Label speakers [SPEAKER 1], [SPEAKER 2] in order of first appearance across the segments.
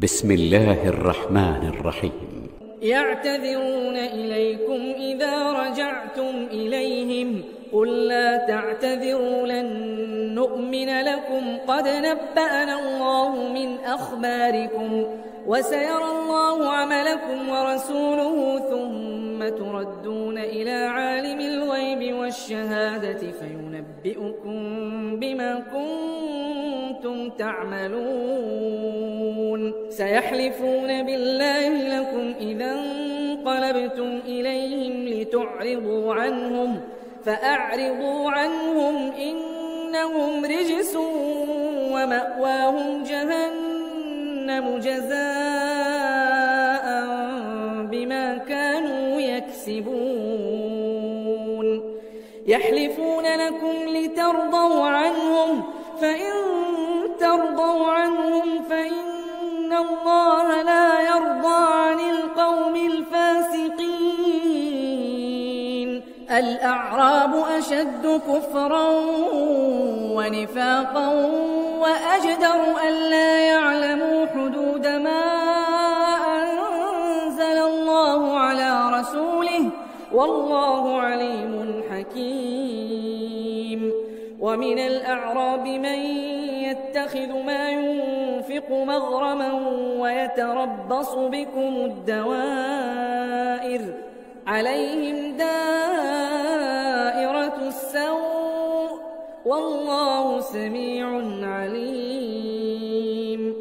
[SPEAKER 1] بسم الله الرحمن الرحيم.
[SPEAKER 2] يعتذرون إليكم إذا رجعتم إليهم قل لا تعتذروا لن نؤمن لكم قد نبأنا الله من أخباركم وسيرى الله عملكم ورسوله ثم تردون إلى عالم الغيب والشهادة فينبئكم بما كنتم تعملون. سيحلفون بالله لكم إذا انقلبتم إليهم لتعرضوا عنهم فأعرضوا عنهم إنهم رجس ومأواهم جهنم جزاء بما كانوا يكسبون. يحلفون لكم لترضوا عنهم فإن ترضوا عنهم فإن الله لا يرضى عن القوم الفاسقين. الأعراب أشد كفرا ونفاقا وأجدر ألا يعلموا حدود ما أنزل الله على رسوله والله عليم حكيم. ومن الأعراب من يتخذ ما ينفق مغرما ويتربص بكم الدوائر عليهم دائرة السوء والله سميع عليم.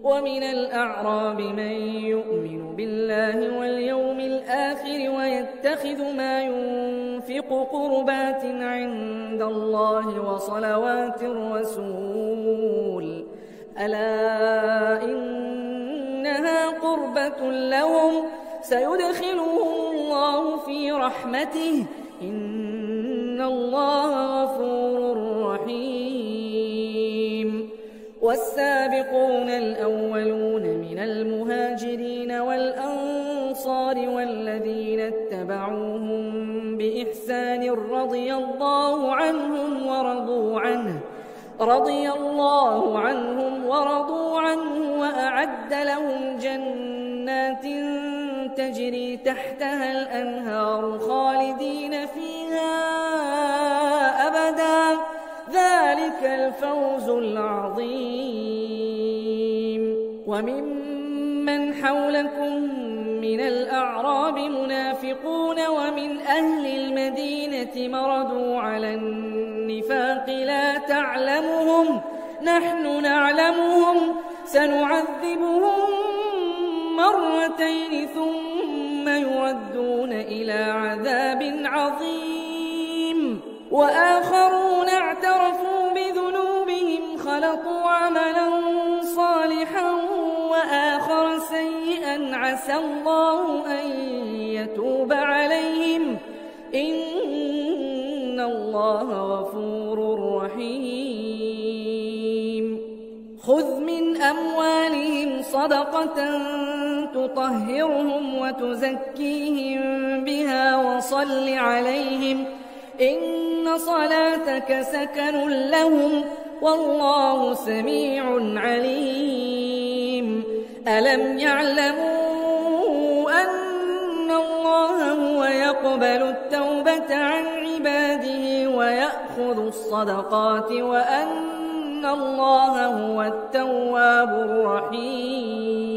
[SPEAKER 2] ومن الأعراب من يؤمن بالله واليوم الآخر ويتخذ ما ينفق قربات عند الله وصلوات الرسول ألا إنها قربة لهم سيدخلهم الله في رحمته إن الله غفور رحيم. والسابقون الأولون من المهاجرين والأنصار والذين اتبعوهم بإحسان رضي الله عنهم ورضوا عنه وأعد لهم جنات تجري تحتها الأنهار خالدين فيها أبدا ذلك الفوز العظيم. وممن حولكم من الأعراب منافقون ومن أهل المدينة مردوا على النفاق لا تعلمهم نحن نعلمهم سنعذبهم مرتين ثم يردون إلى عذاب عظيم. وآخرون اعترفوا بذنوبهم خلطوا عملا صالحا وآخر سيئا عسى الله أن يتوب عليهم إن الله غفور رحيم. خذ من أموالهم صدقة تطهرهم وتزكيهم بها وصل عليهم إن صلاتك سكن لهم والله سميع عليم. ألم يعلموا أن الله هو يقبل التوبة عن عباده ويأخذ الصدقات وأن الله هو التواب الرحيم.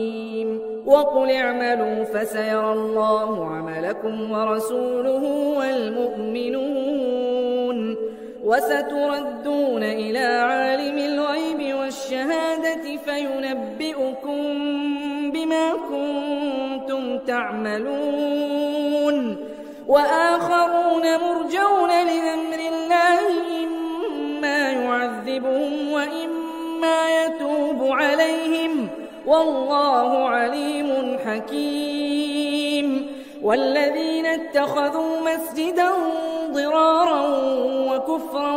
[SPEAKER 2] وقل اعملوا فسيرى الله عملكم ورسوله والمؤمنون وستردون إلى عالم الغيب والشهادة فينبئكم بما كنتم تعملون. وآخرون مرجون لأمر الله إما يعذبهم وإما يتوب عليهم والله عليم حكيم. والذين اتخذوا مسجدا ضرارا وكفرا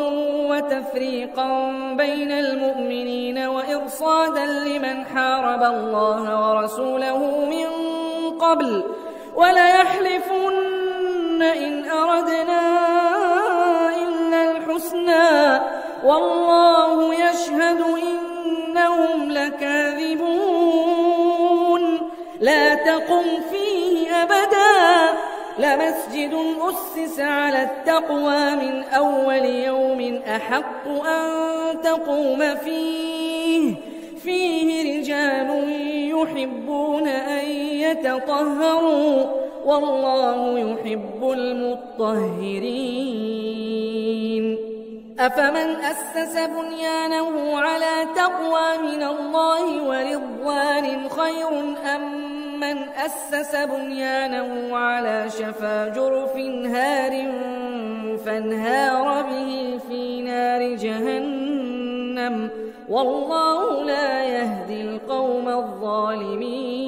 [SPEAKER 2] وتفريقا بين المؤمنين وإرصادا لمن حارب الله ورسوله من قبل وليحلفن إن أردنا إلا الحسنى والله يشهد إنهم لكاذبون. تقم فيه أبدا لمسجد أسس على التقوى من أول يوم أحق أن تقوم فيه رجال يحبون أن يتطهروا والله يحب المطهرين أفمن أسس بنيانه على تقوى من الله ورضوان خير أم من أسس بنيانه على شفا جرف هار فانهار به في نار جهنم والله لا يهدي القوم الظالمين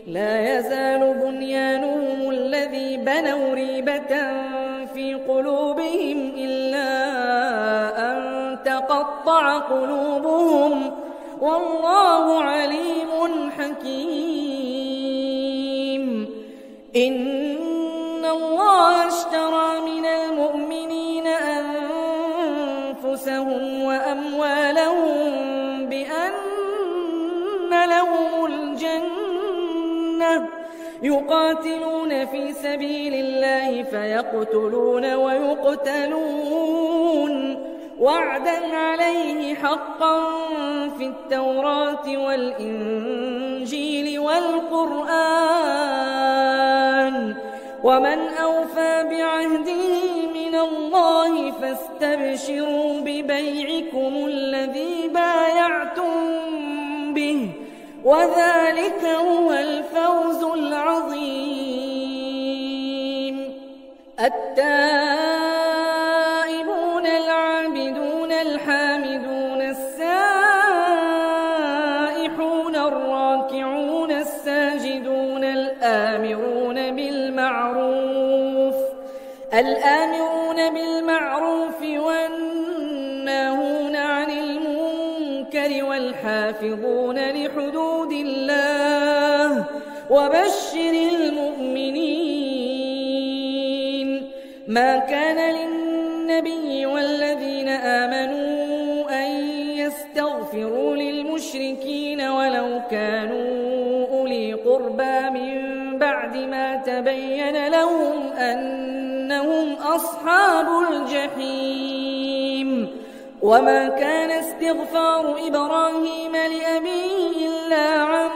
[SPEAKER 2] لا يزال بنيانهم الذي بنوا ريبة في قلوبهم إلا أن تقطع قلوبهم والله عليم حكيم إن الله اشترى من المؤمنين أنفسهم وأموالهم بأن لهم الجنة يقاتلون في سبيل الله فيقتلون ويقتلون وعدا عليه حقا في التوراة والإنجيل والقرآن ومن أوفى بعهده من الله فاستبشروا ببيعكم الذي بايعتم به وذلك هو الفوز العظيم التائبون العابدون الحامدون السائحون الراكعون الساجدون الآمرون بالمعروف والناهون عن المنكر والحافظون لحدود الله وبشر المؤمنين ما كان للنبي والذين آمنوا أن يستغفروا للمشركين ولو كانوا أولي قربى من بعد ما تبين لهم أنهم أصحاب الجحيم وما كان استغفار إبراهيم لأبيه إلا عن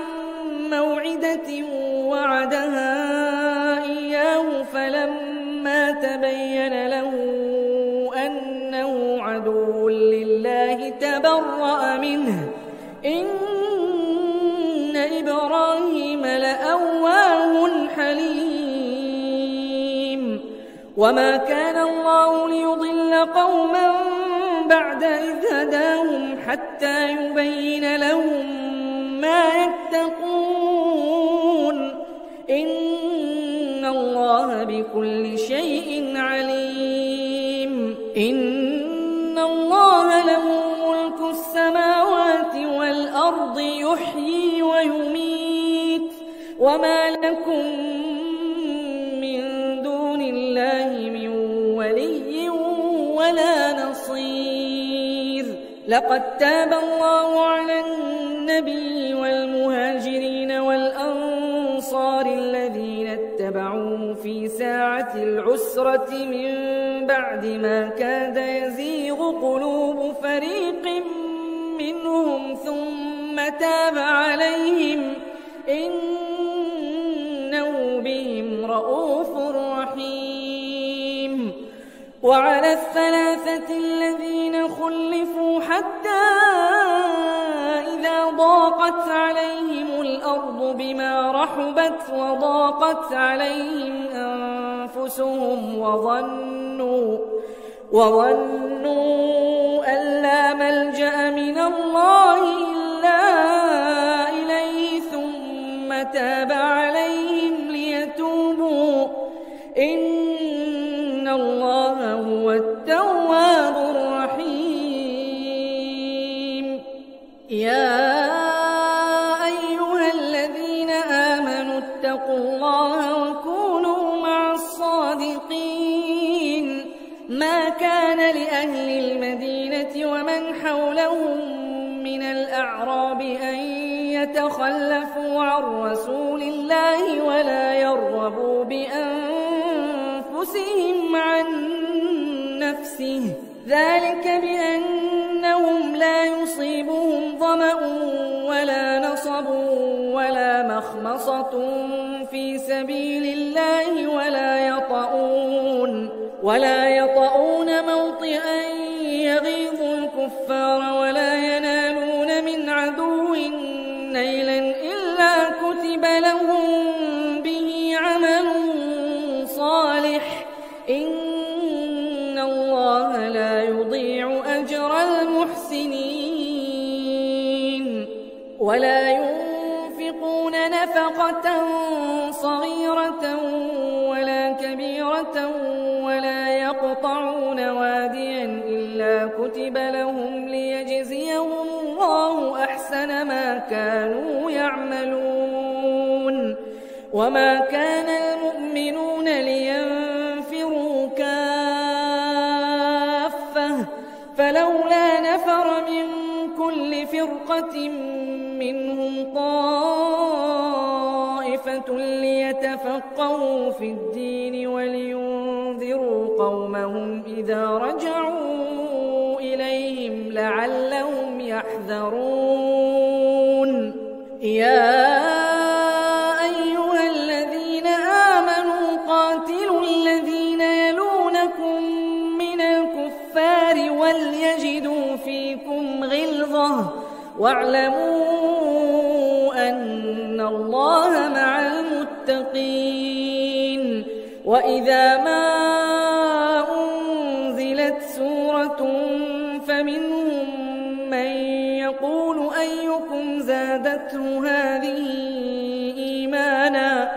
[SPEAKER 2] موعدة وعدها إياه فلما تبين له أنه عدو لله تبرأ منه إن إبراهيم لأواه حليم وما كان الله ليضل قوما بعد إذ هداهم حتى يبين لهم ما يتقون إن الله بكل شيء عليم إن الله له ملك السماوات والأرض يحيي ويميت وما لكم من دون الله من ولي ولا نصير لقد تاب الله على النبي والمهاجرين والأنصار الذين اتبعوه في ساعة العسرة من بعد ما كاد يزيغ قلوب فريق منهم ثم تاب عليهم إنه بهم رءوف رحيم وعلى الثلاثة الذين خلفوا حتى إذا ضاقت عليهم الأرض بما رحبت وضاقت عليهم أنفسهم وظنوا أن لا ملجأ من الله إلا إليه ثم تاب عليهم ليتوبوا إن الله هو التواب الرحيم يا أيها الذين آمنوا اتقوا الله وكونوا مع الصادقين ما كان لأهل المدينة ومن حولهم من الأعراب أن يتخلفوا عن رسول الله ولا يرغبوا بأنفسهم عن نفسه، ذلك بأنهم لا يصيبهم ظمأ ولا نصب ولا مخمصة في سبيل الله ولا يطؤون موطئا يغيظ الكفار ولا ينالون من عدو نيلا إلا كتب لهم به عمل صالح، إن الله لا يضيع أجر المحسنين. ولا ينفقون نفقة صغيرة ولا كبيرة ولا يقطعون واديا إلا كتب لهم ليجزيهم الله أحسن ما كانوا يعملون. وما كان المؤمنون لينفروا كافة، فلولا نفر من كل فرقة منهم طائفة ليتفقهوا في الدين ولينذروا قومهم إذا رجعوا إليهم لعلهم يحذرون. يا أيها الذين آمنوا قاتلوا الذين يلونكم من الكفار وليجدوا فيكم غلظة واعلموا أن الله مع المتقين. وإذا ما أنزلت سورة فمنهم من يقول أيكم زادته هذه إيمانا،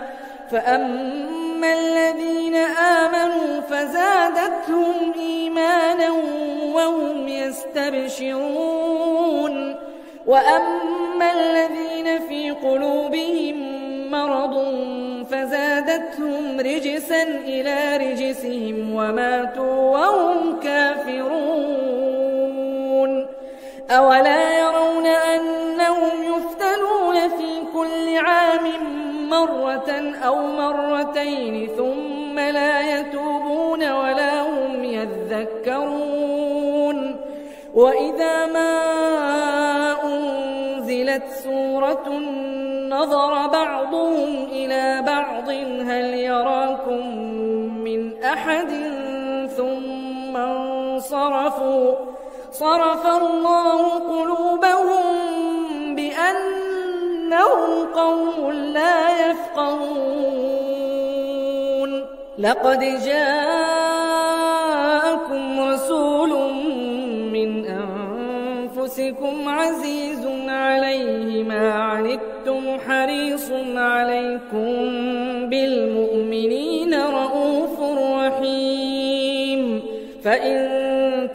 [SPEAKER 2] فأما الذين آمنوا فزادتهم إيمانا وهم يستبشرون، وأما الذين في قلوبهم مرض فزادتهم رجسا إلى رجسهم وماتوا وهم كافرون. أولا يرون أنهم يفتنون في كل عام مرة أو مرتين ثم لا يتوبون ولا هم يذكرون. وإذا ما أنزلت سورة نظر بعضهم إلى بعض هل يراكم من أحد ثم انصرفوا، صرف الله قلوبهم بأنهم قوم لا يفقهون. لقد جاءكم رسول من أنفسكم عزيز عليه ما عنتم حريص عليكم بالمؤمنين رؤوف رحيم. فإن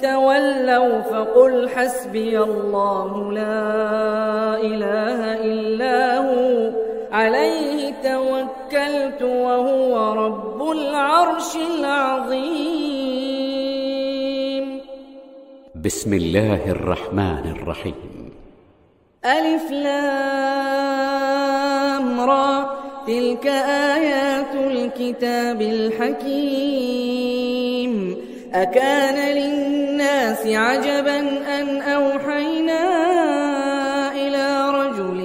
[SPEAKER 2] تولوا فقل حسبي الله لا إله إلا هو عليه توكلت وهو رب العرش العظيم.
[SPEAKER 1] بسم الله الرحمن الرحيم.
[SPEAKER 2] ألف لام را، تلك آيات الكتاب الحكيم. أكان للناس عجبا أن أوحينا إلى رجل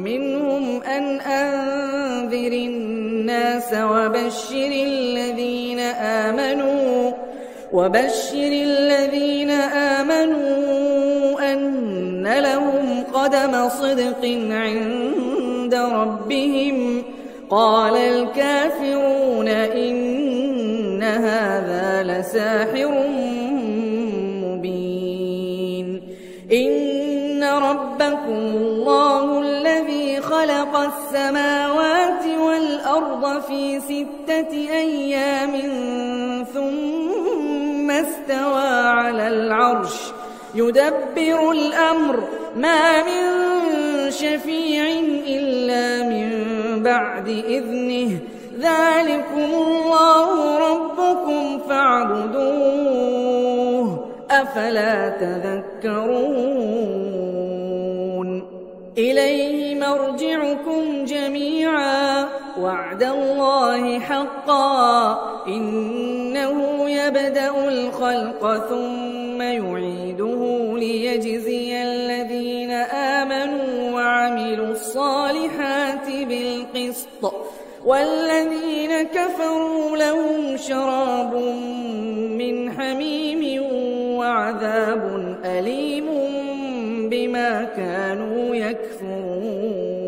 [SPEAKER 2] منهم أن أنذر الناس وبشر الذين آمنوا أن لهم قدم صدق عند ربهم. قال الكافرون إن هذا لساحر مبين. إن ربكم الله الذي خلق السماوات والأرض في 6 أيام ثم استوى على العرش يدبر الأمر ما من شفيع إلا من بعد إذنه. ذلكم الله ربكم فاعبدوه أفلا تذكرون. إليه مرجعكم جميعا وعد الله حقا إنه يبدأ الخلق ثم يعيده ليجزي الذين آمنوا وعملوا الصالحات بالقسط والذين كفروا لهم شراب من حميم وعذاب أليم بما كانوا يكفرون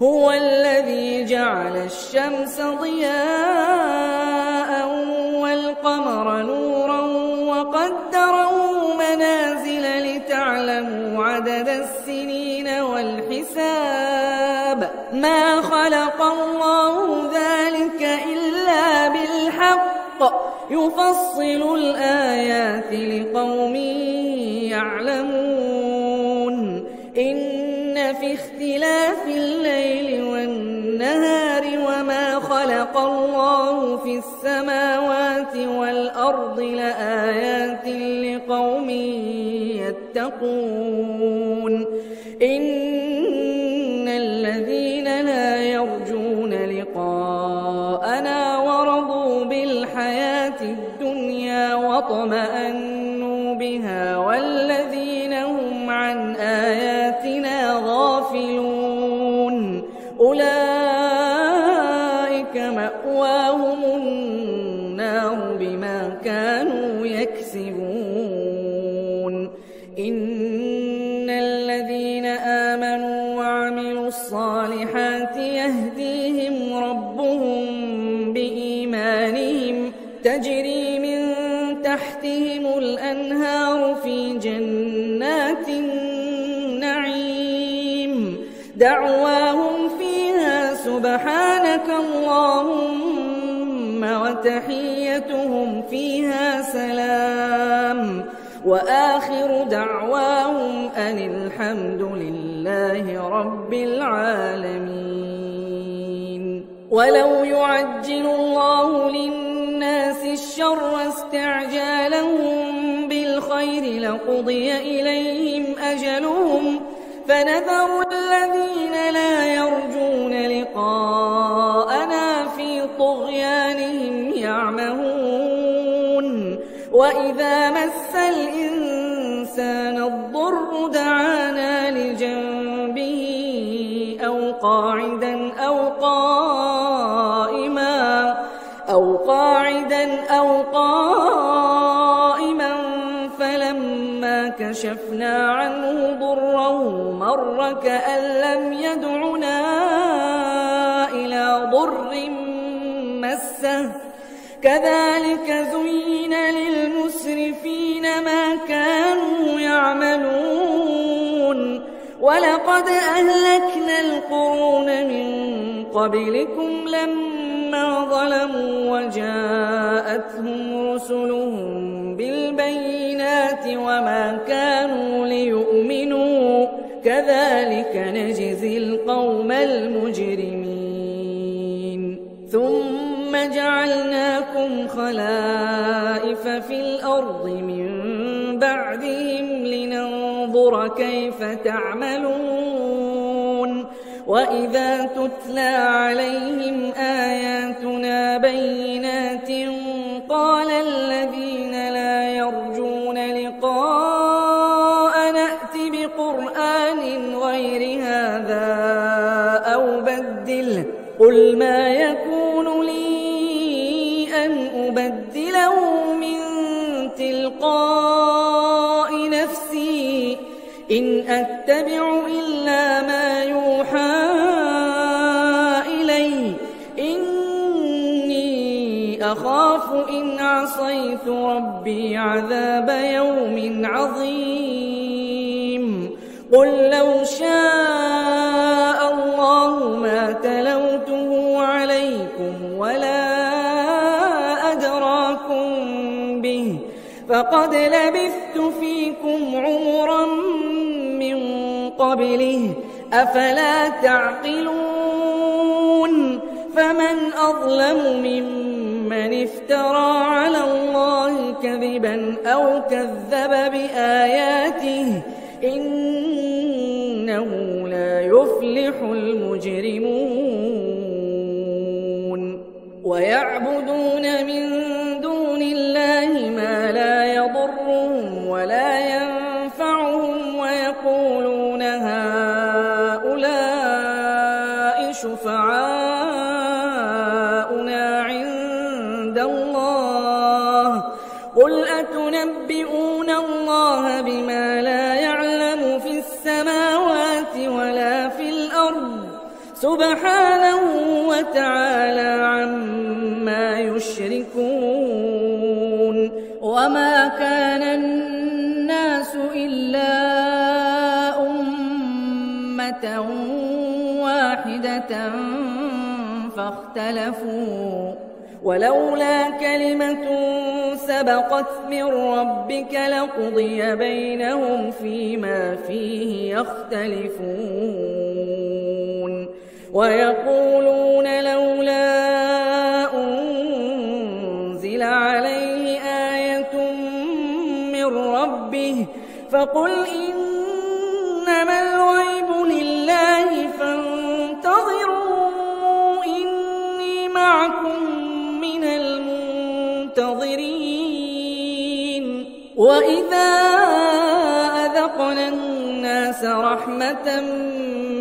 [SPEAKER 2] هو الذي جعل الشمس ضياء والقمر نورا وقدره منازل لتعلموا عدد السنين والحساب ما خلق الله ذلك إلا بالحق يفصل الآيات لقوم يعلمون إن في اختلاف الليل والنهار وما خلق الله في السماوات والأرض لآيات لقوم يتقون إن الذين لا يرجون لقاءنا ورضوا بالحياة الدنيا واطمأنوا بها والذين هم عن آياتنا غافلون أولئك مأواهم النار بما كانوا يكسبون إن الذين آمنوا وعملوا الصالحات يهديهم ربهم بإيمانهم تجري من تحتهم الأنهار في جنات النعيم دعواهم فيها سبحانك اللهم وتحيتهم فيها سلام وآخر دعواهم أن الحمد لله رب العالمين ولو يعجل الله للناس الشر استعجالهم بالخير لقضي إليهم أجلهم فنذر الذين لا يرجون لقاءنا في طغيانهم يعمهون وإذا مس الإنسان الضر دعانا لجنبه أو قاعدا أو قائما فلما كشفنا عنه ضره مر كأن لم يدعنا إلى ضر مسه كذلك زين للمسرفين ما كانوا يعملون ولقد أهلكنا القرون من قبلكم لما ظلموا وجاءتهم رسلهم بالبينات وما كانوا ليؤمنوا كذلك نجزي القوم المجرمين ثم جعلناكم خلائف في الأرض من بعدهم لننظر كيف تعملون وإذا تتلى عليهم آياتنا بينات قال الذين لا يرجون لقاء نأت بقرآن غير هذا أو بدله قل ما يكون لي أن أبدله من تلقاء نفسي إن أتبع إلا ما يوحى إلي إني أخاف إن عصيت ربي عذاب يوم عظيم قل لو شاء الله ما تلوته عليكم ولا أدراكم به فقد لبثت فيكم عمرا من قبله أفلا تعقلون فمن أظلم ممن افترى على الله كذبا أو كذب بآياته إنه إنه لا يفلح المجرمون ويعبدون من دون الله ما لا يضرهم ولا ينفعهم ويقولون هؤلاء شفعاؤنا عند الله قل أتنبئون الله بما لا يعلم في السماوات ولا في الأرض سبحانه وتعالى عما يشركون وما كان الناس إلا أمة واحدة فاختلفوا ولولا كلمة سبقت من ربك لقضي بينهم فيما فيه يختلفون ويقولون لولا أنزل عليه آية من ربه فقل إنما الغيب لله فانتظروا إني معكم من المنتظرين وإذا أذقنا الناس رحمة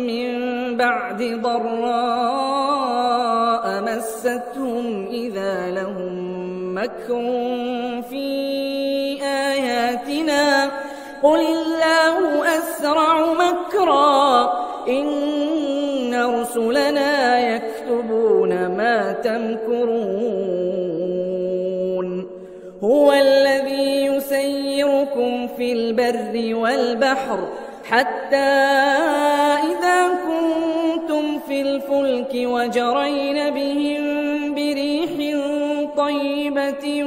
[SPEAKER 2] من بعد ضراء مستهم إذا لهم مكر في آياتنا قل الله أسرع مكرا إن رسلنا يكتبون ما تمكرون هو الذي يسيركم في البر والبحر حتى إذا كنتم في الفلك وجرين بهم بريح طيبة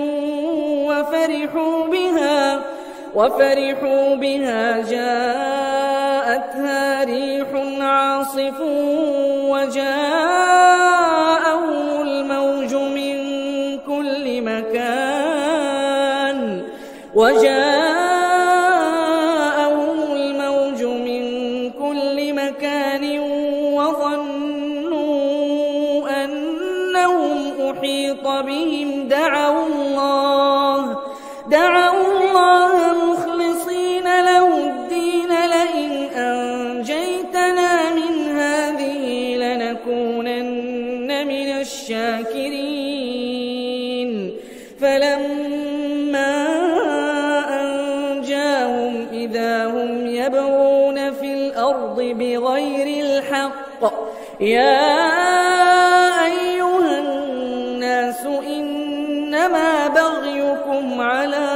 [SPEAKER 2] وفرحوا بها جاءتها ريح عاصف وجاءهم الموج من كل مكان وظنوا أنهم أحيط بهم دعوا الله مخلصين له الدين لئن أنجيتنا من هذه لنكونن من الشاكرين فلما أنجاهم إذا هم يبغون في الأرض بغير الحق يا أيها الناس إنما بغيكم على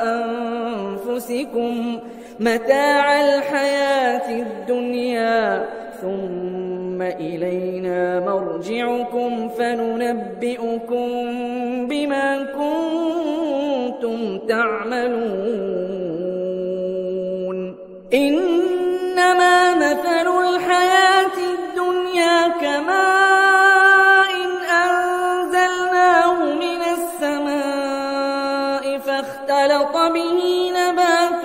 [SPEAKER 2] أنفسكم متاع الحياة الدنيا ثم إلينا مرجعكم فننبئكم بما كنتم تعملون إنما مثل الحياة الدنيا كماء أنزلناه من السماء فاختلط به نبات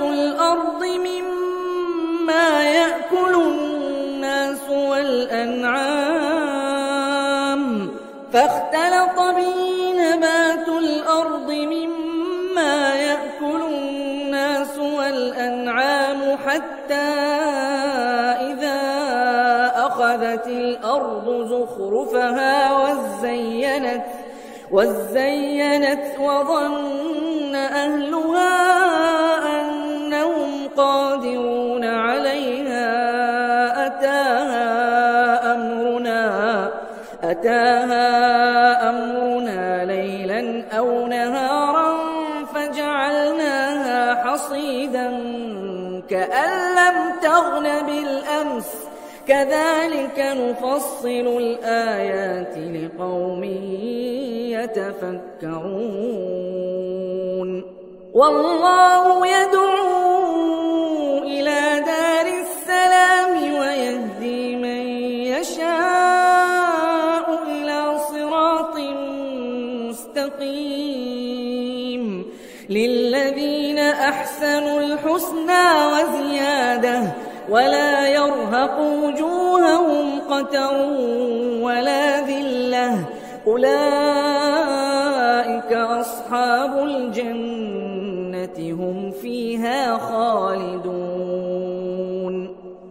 [SPEAKER 2] الأرض مما يأكل الناس والأنعام حتى إذا أخذت الأرض زخرفها وزينت وظن أهلها أنهم قادرون عليها أتاها أمرنا ليلا أو نهارا فجعلناها حصيدا كأن لم تغن بالأمس كذلك نفصل الآيات لقوم يتفكرون والله يدعو إلى دار السلام ويهدي من يشاء إلى صراط مستقيم للذين أحسنوا الحسنى وزيادة ولا يرهق وجوههم قتر ولا ذلة أولئك أصحاب الجنة هم فيها خالدون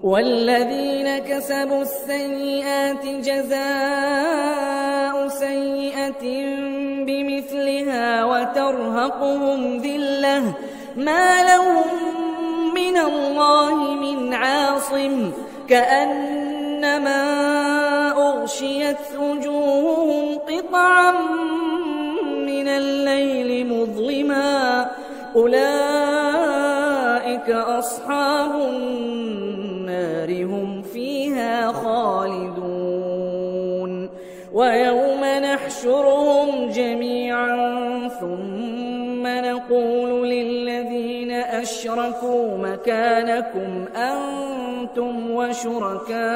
[SPEAKER 2] والذين كسبوا السيئات جزاء سيئة بمثلها وترهقهم ذلة ما لهم من الله من عاصم كأنما أغشيت وجوههم قطعا من الليل مظلما أولئك أصحاب النار هم فيها خالدون ويوم نحشرهم جميعا ثم نقول للذين أشركوا مكانكم أنتم وشركاؤكم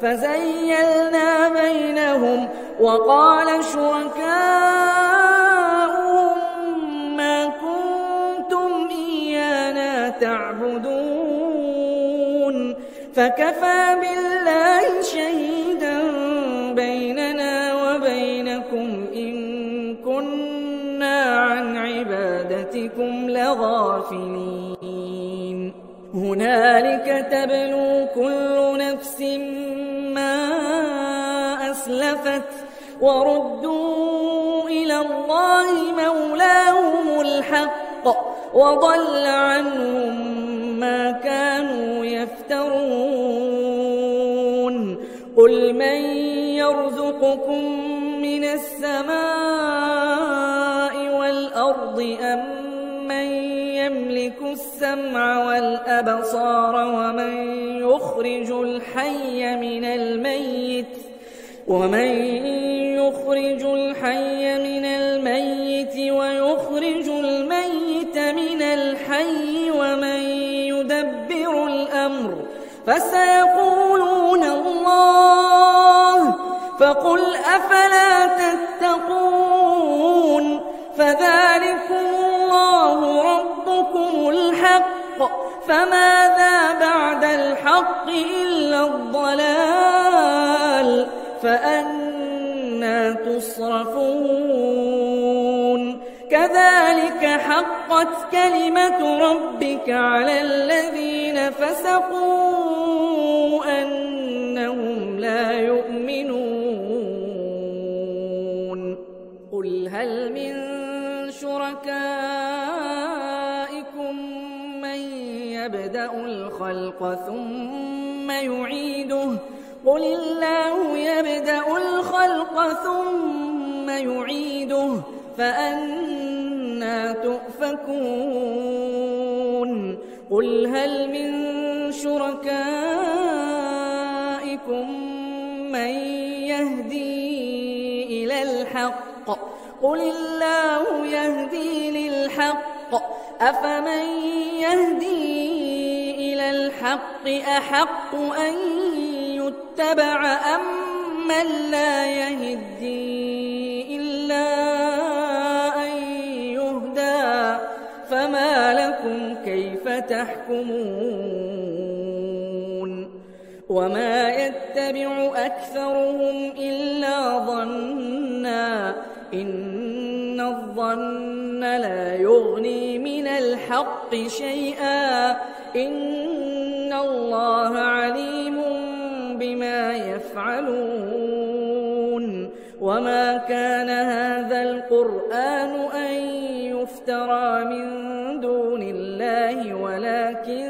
[SPEAKER 2] فزيلنا بينهم وقال شركاؤهم ما كنتم إيانا تعبدون فكفى بالله شهيدا بيننا وبينكم إن كنا عن عبادتكم لغافلين هنالك تبلو كل نفس ما أسلفت وردوا إلى الله مولاهم الحق وضل عنهم ما كانوا يفترون قل من يرزقكم من السماء والأرض أم من يملك السمع والأبصار ومن يخرج الحي من الميت ويخرج الميت من الحي ومن يدبر الأمر فسيقولون الله فقل أفلا تتقون فذلكم الله ربكم الحق فماذا بعد الحق إلا الضلال فأنى تصرفون كذلك حقت كلمة ربك على الذين فسقوا أنهم لا يؤمنون قل هل من شركائكم من يبدأ الخلق ثم يعيده قل الله يبدأ الخلق ثم يعيده فأنى تؤفكون قل هل من شركائكم من يهدي إلى الحق قل الله يهدي للحق أفمن يهدي إلى الحق أحق أن يتبع أم من لا يهدي إلا أن يهدى فما لكم كيف تحكمون وما يتبع أكثرهم إلا ظنا إن الظن لا يغني من الحق شيئا إن الله عليم بما يفعلون وما كان هذا القرآن أن يفترى من دون الله ولكن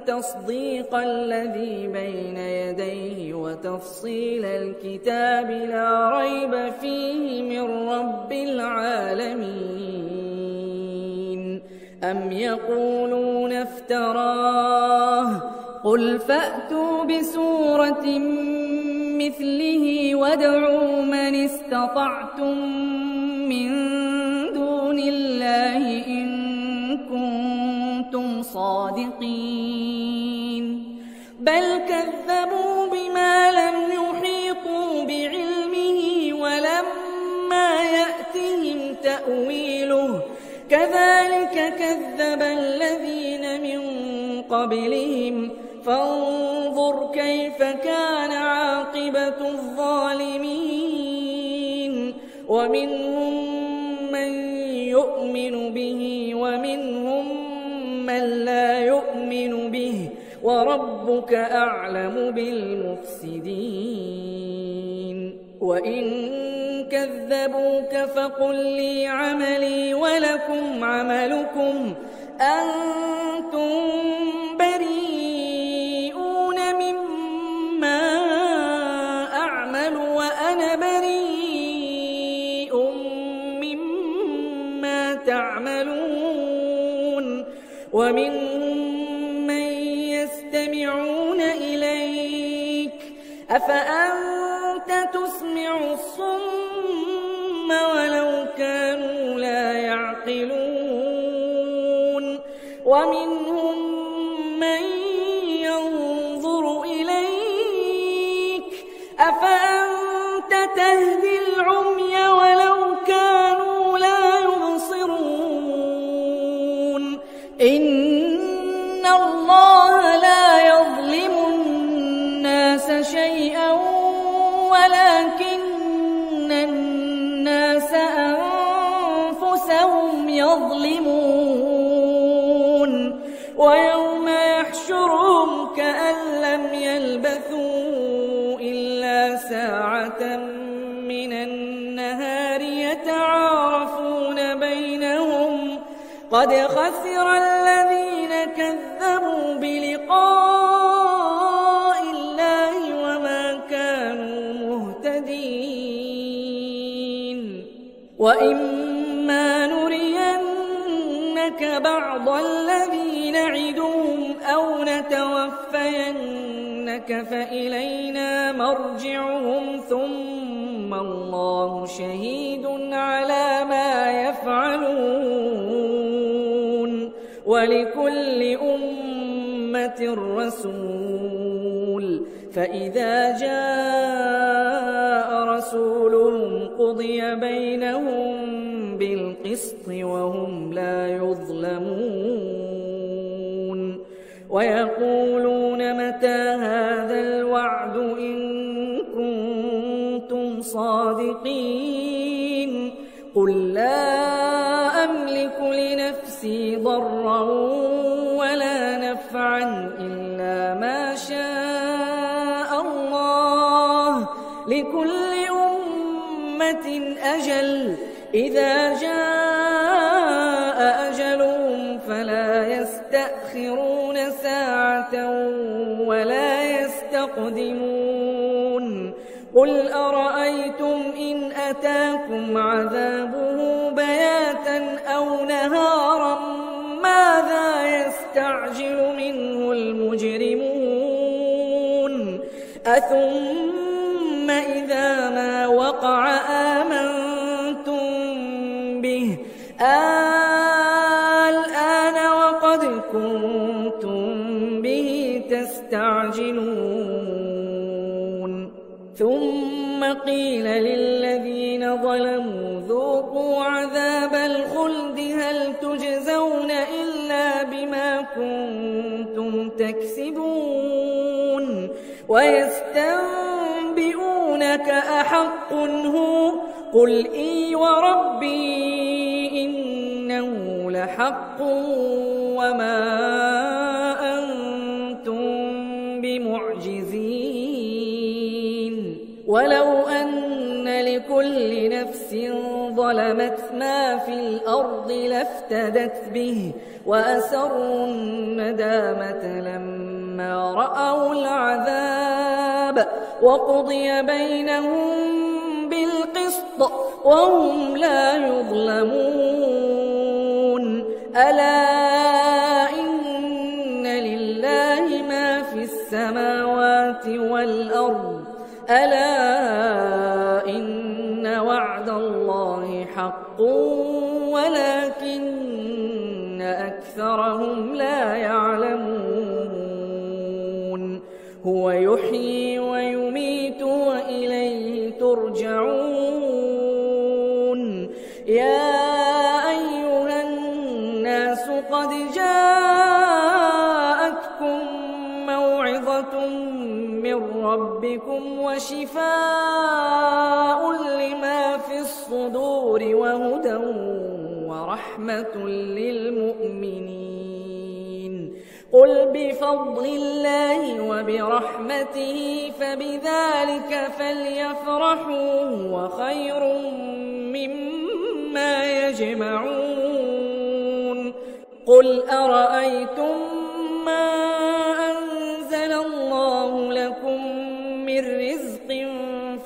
[SPEAKER 2] تصديق الذي بين يديه وتفصيل الكتاب لا ريب فيه من رب العالمين أم يقولون افتراه قل فأتوا بسورة مثله وادعوا من استطعتم من دون الله إن كنتم صادقين بل كذبوا بما لم يحيطوا بعلمه ولما يأتهم تأويله كذلك كذلك كذب الذين من قبلهم فانظر كيف كان عاقبة الظالمين ومنهم من يؤمن به ومنهم من لا يؤمن به وربك أعلم بالمفسدين وإن كذبوك فقل لي عملي ولكم عملكم أنتم بريئون مما أعمل وأنا بريء مما تعملون ومنهم من يستمعون إليك أفأنت تسمع الصم ولو كانوا لا يعقلون ومنهم من ينظر إليك أفأنت تهدي العمي ولو كانوا لا يبصرون إن الله لا يظلم الناس شيئا ولكن الناس أنفسهم يظلمون ويوم يحشرهم كأن لم يلبثوا إلا ساعة من النهار يتعارفون بينهم قد خسر الذين كذبوا بلقاء الله وما كانوا مهتدين وإما نرينك بعض الذي نعدهم أو نتوفينك فإلينا مرجعهم ثم الله شهيد على ما يفعلون ولكل أمة رسول فإذا جاء رسولهم قضي بينهم بالقسط وهم لا يظلمون ويقولون متى هذا الوعد إن كنتم صادقين قل لا أملك لنفسي ضرا ولا نفعا إلا ما شاء الله لكل أمة أجل إذا جاء أجلهم فلا يستأخرون ساعة ولا يستقدمون قل أرأيتم إن أتاكم عذابه بياتا أو نهارا ماذا يستعجل منه المجرمون أثم إذا ما وقع آمنتم به الآن وقد كنتم به تستعجلون ثم قيل للذين ظلموا ذوقوا عذاب الخلد هل تجزون إلا بما كنتم تكسبون ويستنبئونك أحق هو قل إي وربي إنه لحق وما أنتم بمعجزين ولو أن لكل نفس ظلمت ما في الأرض لافتدت به وأسروا الندامة لما رأوا العذاب وقضي بينهم بالقسط وهم لا يظلمون ألا إن لله ما في السماوات والأرض ألا إن وعد الله حق ولكن أكثرهم لا يعلمون هو يحيي ويميت وإليه ترجعون يا أيها قد جاءتكم موعظة من ربكم وشفاء لما في الصدور وهدى ورحمة للمؤمنين قل بفضل الله وبرحمته فبذلك فليفرحوا هو خير مما يجمعون قل أرأيتم ما أنزل الله لكم من رزق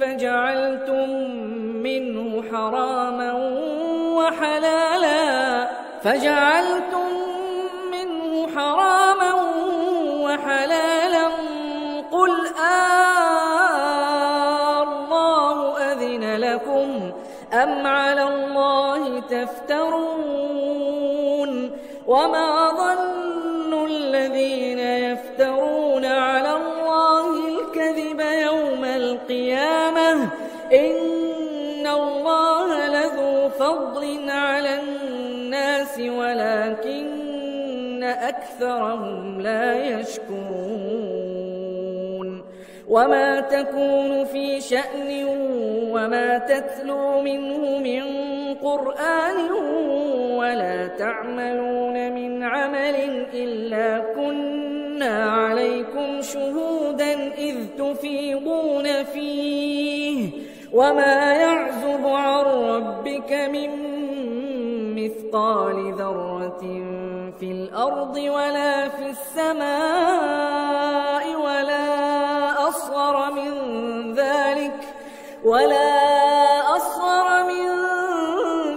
[SPEAKER 2] فجعلتم منه حراما وحلالا قل الله أذن لكم أم على الله تفترون وما ظن الذين يفترون على الله الكذب يوم القيامة إن الله لذو فضل على الناس ولكن أكثرهم لا يشكرون وما تكون في شأن وما تتلو منه من قرآن ولا تعملون من عمل إلا كنا عليكم شهودا إذ تفيضون فيه وما يعزب عن ربك من مثقال ذرة في الأرض ولا في السماء ولا أصغر من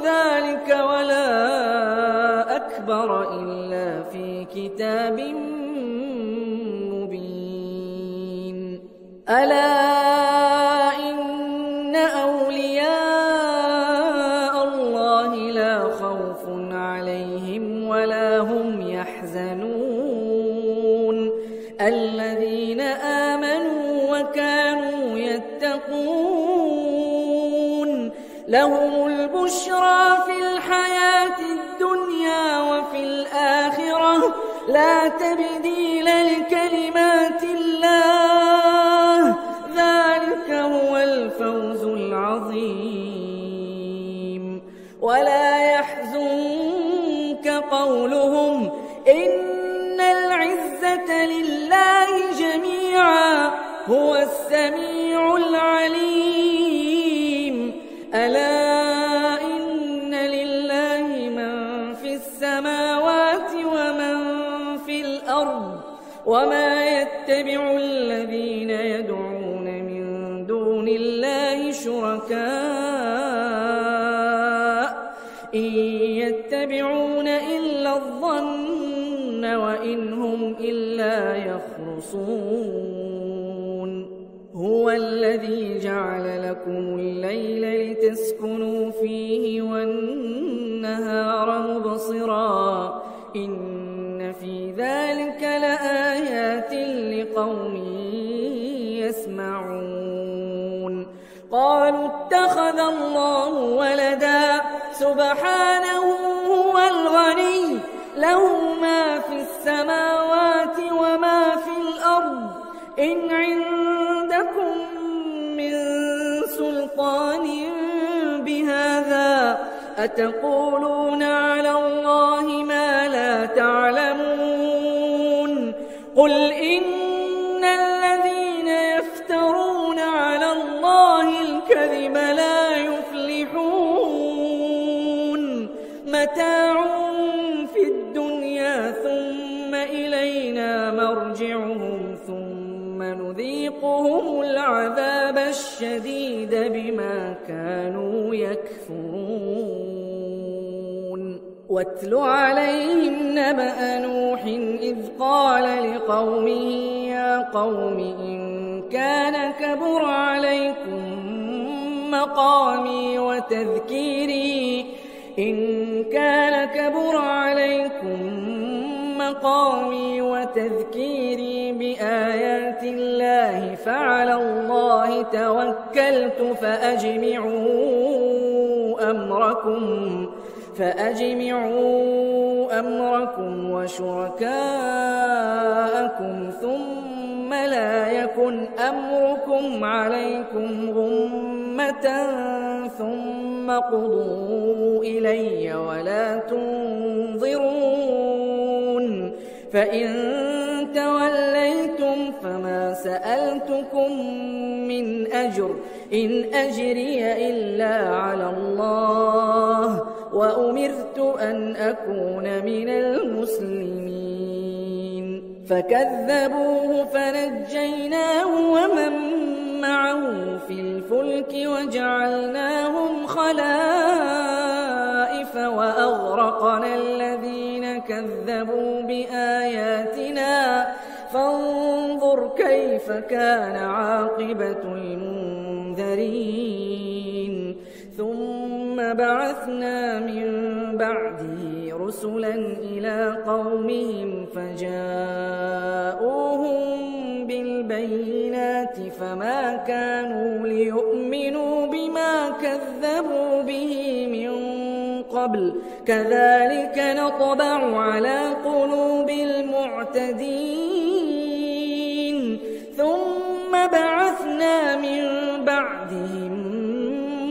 [SPEAKER 2] ذلك ولا أكبر إلا في كتاب مبين ألا إن أولياء الله لا خوف عليهم ولا هم يحزنون الذين آمنوا وكانوا يتقون لهم البشرى في الحياة الدنيا وفي الآخرة لا تبديل لكلمات الله ذلك هو الفوز العظيم ولا يحزنك قولهم إن العزة لله جميعا هو السميع العليم ألا إن لله من في السماوات ومن في الأرض وما يتبع الذين يدعون من دون الله شركاء إن يتبعون إلا الظن وإن هم إلا يخرصون هو الذي جعل لكم الليل لتسكنوا فيه والنهار مبصرا إن في ذلك لآيات لقوم يسمعون قالوا اتخذ الله ولدا سبحانه هو الغني له ما في السماوات وما في الأرض إن عندكم من سلطان بهذا أتقولون على الله ما لا تعلمون قل إن الذين يفترون على الله الكذب لا يفلحون متاع في الدنيا ثم إلينا مرجعهم ثم نذيقهم العذاب الشديد بما كانوا يكفرون واتل عليهم نبأ نوح إذ قال لقومه يا قوم إن كان كبر عليكم مقامي وتذكيري بآيات الله فعلى الله توكلت فأجمعوا أمركم وشركاءكم ثم لا يكن أمركم عليكم غمة ثم قضوا إلي ولا تنظرون فإن توليتم فما سألتكم من أجر إن أجري إلا على الله وأمرت أن أكون من المسلمين فكذبوه فنجيناه ومن معه في الفلك وجعلناهم خلائف وأغرقنا الذين كذبوا بآياتنا فانظر كيف كان عاقبة المنذرين ثم بعثنا من بعده رسلا إلى قومهم فجاءوهم بالبينات فما كانوا ليؤمنوا بما كذبوا به من قبل كذلك نطبع على قلوب المعتدين ثم بعثنا من بعدهم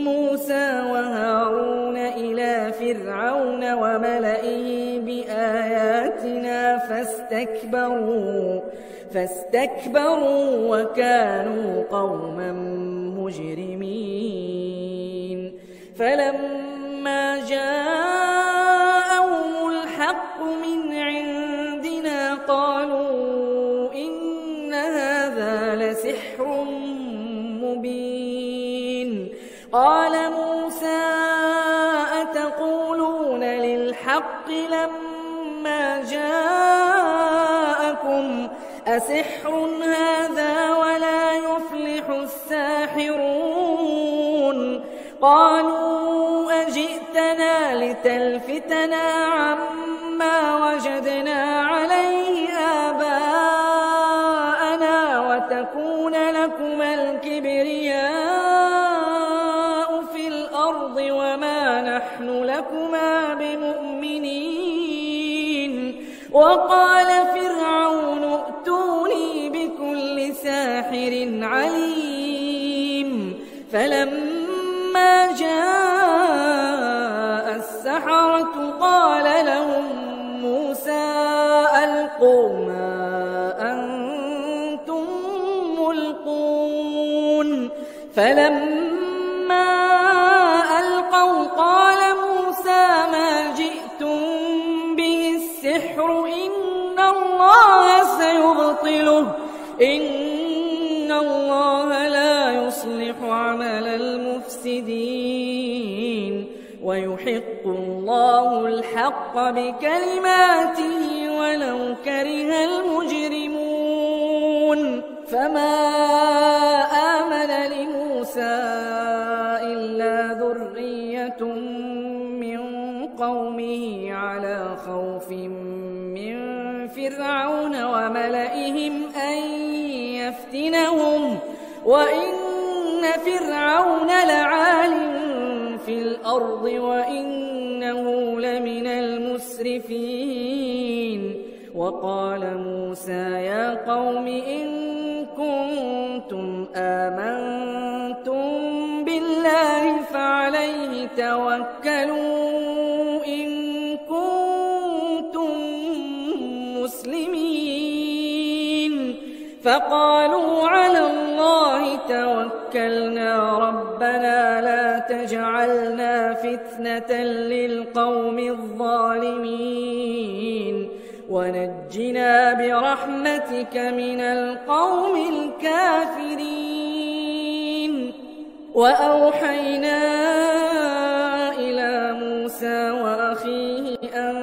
[SPEAKER 2] موسى وهارون إلى فرعون وملئه بآياتنا فاستكبروا وكانوا قوما مجرمين فلما جاءهم الحق من عندنا قالوا إن هذا لسحر مبين قال موسى أتقولون للحق لما جاءكم أسحر هذا ولا يفلح الساحرون قالوا أجئتنا لتلفتنا عما وجدنا عليه آباءنا وتكون لكما الكبرياء في الأرض وما نحن لكما بمؤمنين وقال فرعون ائتوني بكل ساحر عليم فلما جاء السحرة قال لهم موسى ألقوا ما أنتم ملقون فلما ألقوا قال موسى ما جئتم به السحر إن الله سيبطله إن الله لا يصلح عمل المفسدين ويحق الله الحق بكلماته ولو كره المجرمون فما آمن لموسى إلا ذرية من قومه على خوف من فرعون وملئهم أن يفتنهم وإن فرعون لعال في الأرض وإنه لمن المسرفين وقال موسى يا قوم إن كنتم آمنتم بالله فعليه توكلوا إن كنتم مسلمين فقالوا على الله توكلنا ربنا لا تجعلنا فتنة للقوم الظالمين ونجنا برحمتك من القوم الكافرين وأوحينا إلى موسى وأخيه أن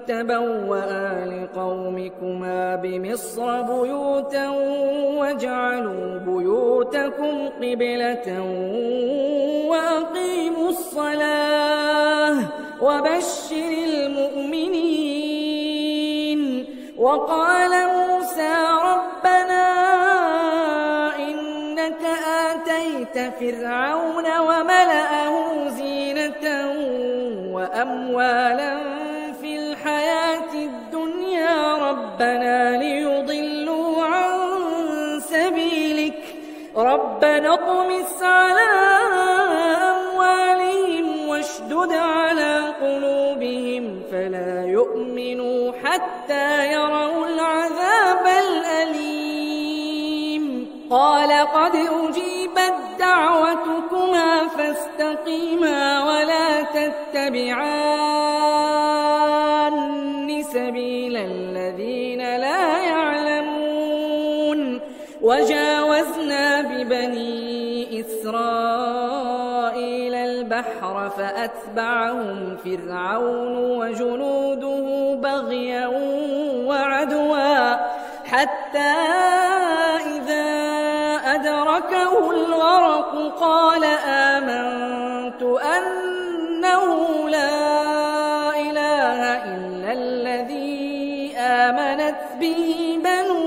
[SPEAKER 2] تبوأ لقومكما بمصر بيوتا واجعلوا بيوتكم قبلة وأقيموا الصلاة وبشر المؤمنين وقال موسى ربنا إنك آتيت فرعون وملأه زينة وأموالا في الحياة ربنا ليضلوا عن سبيلك ربنا اطمس على أموالهم واشدد على قلوبهم فلا يؤمنوا حتى يروا العذاب الأليم قال قد أجيبت دعوتكما فاستقيما ولا تتبعان سبيل الذين لا يعلمون وجاوزنا ببني إسرائيل البحر فأتبعهم فرعون وجنوده بغيا وعدوا حتى إذا أدركه الغرق قال آمنت أنه لا إله إلا الذي آمنت به بنو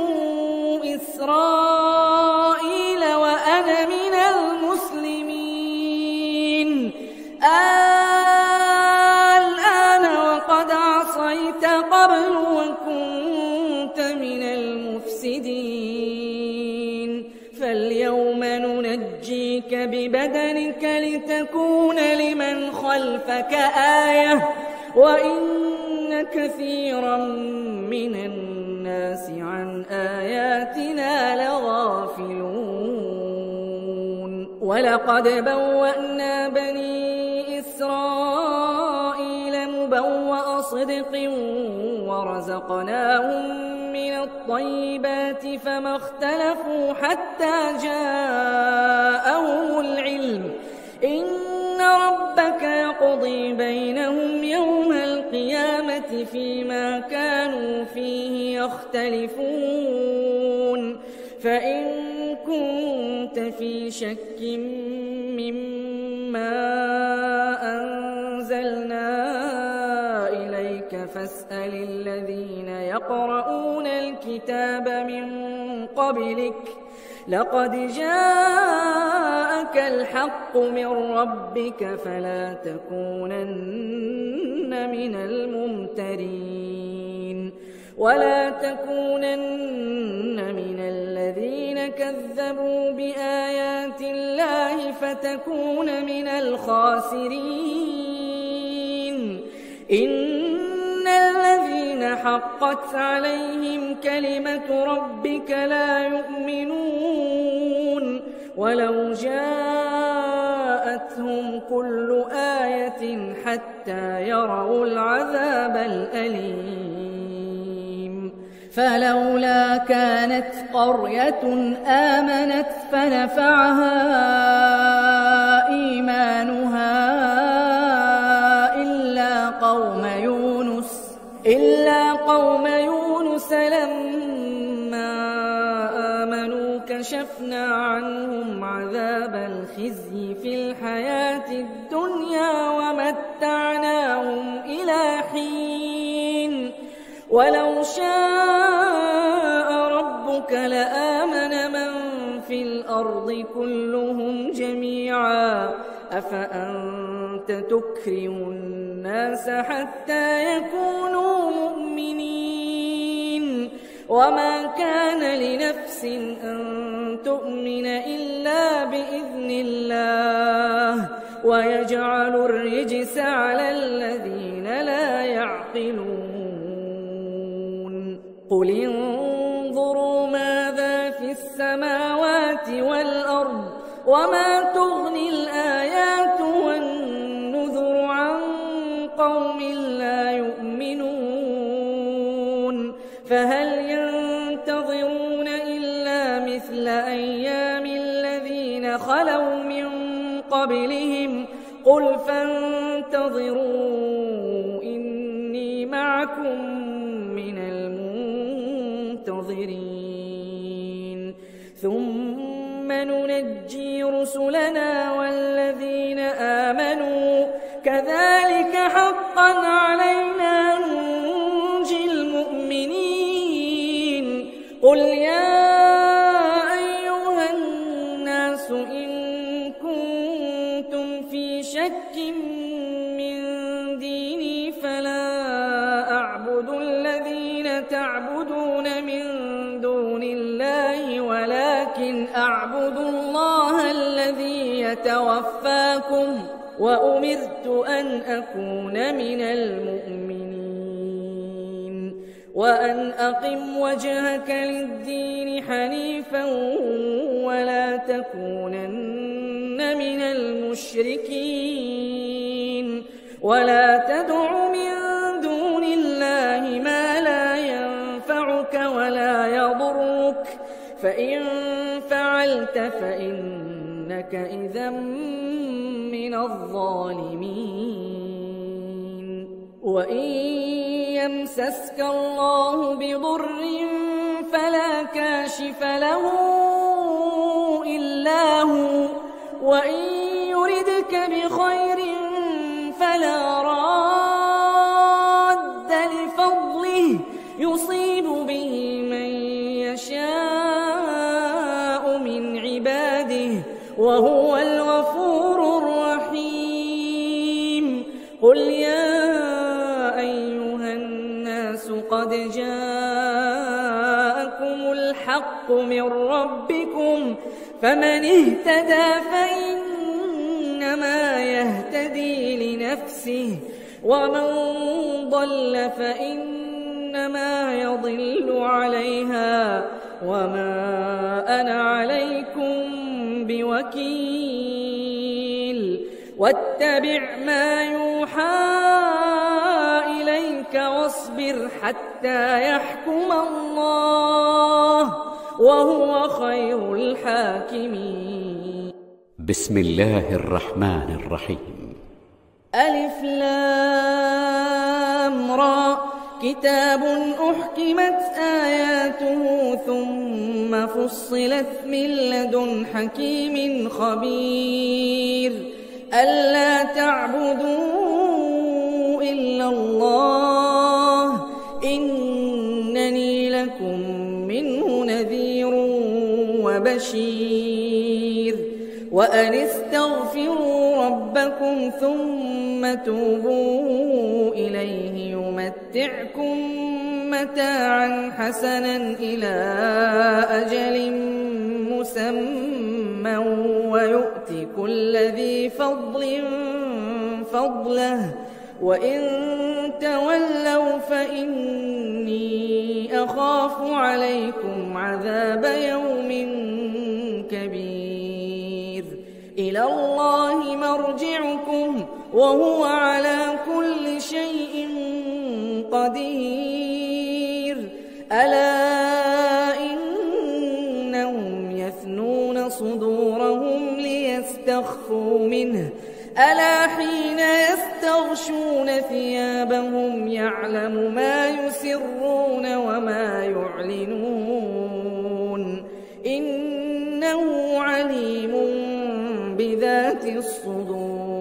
[SPEAKER 2] إسرائيل وأنا من المسلمين الآن وقد عصيت قبل وكنت من المفسدين فاليوم ننجيك ببدنك لتكون لمن خلفك آية وإن كثيرا من الناس عن آياتنا لغافلون ولقد بوأنا بني إسرائيل مبوأ صدق ورزقناهم من الطيبات فما اختلفوا حتى جاءهم العلم إن ربك يقضي بينهم يوم القيامة فيما كانوا فيه يختلفون فإن كنت في شك مما أنزلنا إليك فاسأل الذين يقرؤون الكتاب من قبلك لقد جاءك الحق من ربك فلا تكونن من الممترين ولا تكونن من الذين كذبوا بآيات الله فتكون من الخاسرين إن الذين حقت عليهم كلمة ربك لا يؤمنون ولو جاءتهم كل آية حتى يروا العذاب الأليم فلولا كانت قرية آمنت فنفعها إيمانها إلا قوم يونس لما آمنوا كشفنا عنهم عذاب الخزي في الحياة الدنيا ومتعناهم إلى حين ولو شاء ربك لآمن من في الأرض كلهم جميعا أفأنت تكره الناس حتى يكونوا مؤمنين وما كان لنفس أن تؤمن إلا بإذن الله ويجعل الرجس على الذين لا يعقلون قل انظروا ماذا في السماوات والأرض وما تغني الآيات والنذر عن قوم لا يؤمنون فهل ينتظرون إلا مثل أيام الذين خلوا من قبلهم قل فانتظروا إني معكم من المنتظرين ثم ننجي رسلنا والذين آمنوا كذلك حقا علينا ننجي المؤمنين قل يا أيها الناس إن كنتم في شك من ديني فلا أعبد الذين تعبدون من دون الله ولكن أعبد الله الذي يتوفاكم وأمرت أن أكون من المؤمنين وأن أقم وجهك للدين حنيفا ولا تكونن من المشركين ولا تدع من دون الله ما لا ينفعك ولا يضرك فإن فعلت فإنك إذا من الظالمين وإن يمسسك الله بضر فلا كاشف له إلا هو وإن يردك بخير فلا راد لفضله يصيب به من يشاء من عباده وهو الغفور الرحيم قل يا أيها الناس قد جاءكم الحق من ربكم فمن اهتدى فإنما يهتدي لنفسه ومن ضل فإنما يضل عليها وما أنا عليكم بوكيل واتبع ما يوحى إليك واصبر حتى يحكم الله وهو خير الحاكمين.
[SPEAKER 1] بسم الله الرحمن الرحيم.
[SPEAKER 2] ألف لام را كتاب أحكمت آياته ثم فصلت من لدن حكيم خبير ألا تعبدوا إلا الله إنني لكم منه نذير وبشير وأن استغفروا ربكم ثم توبوا إليه يمتعكم متاعا حسنا إلى أجل مسمى ويؤت كل ذي فضل فضله وإن تولوا فإني أخاف عليكم عذاب يوم كبير إلى الله مرجعكم وهو على كل شيء قدير ألا إنهم يثنون صدورهم ليستخفوا منه ألا حين يستغشون ثيابهم يعلم ما يسرون وما يعلنون إنه عليم بذات الصدور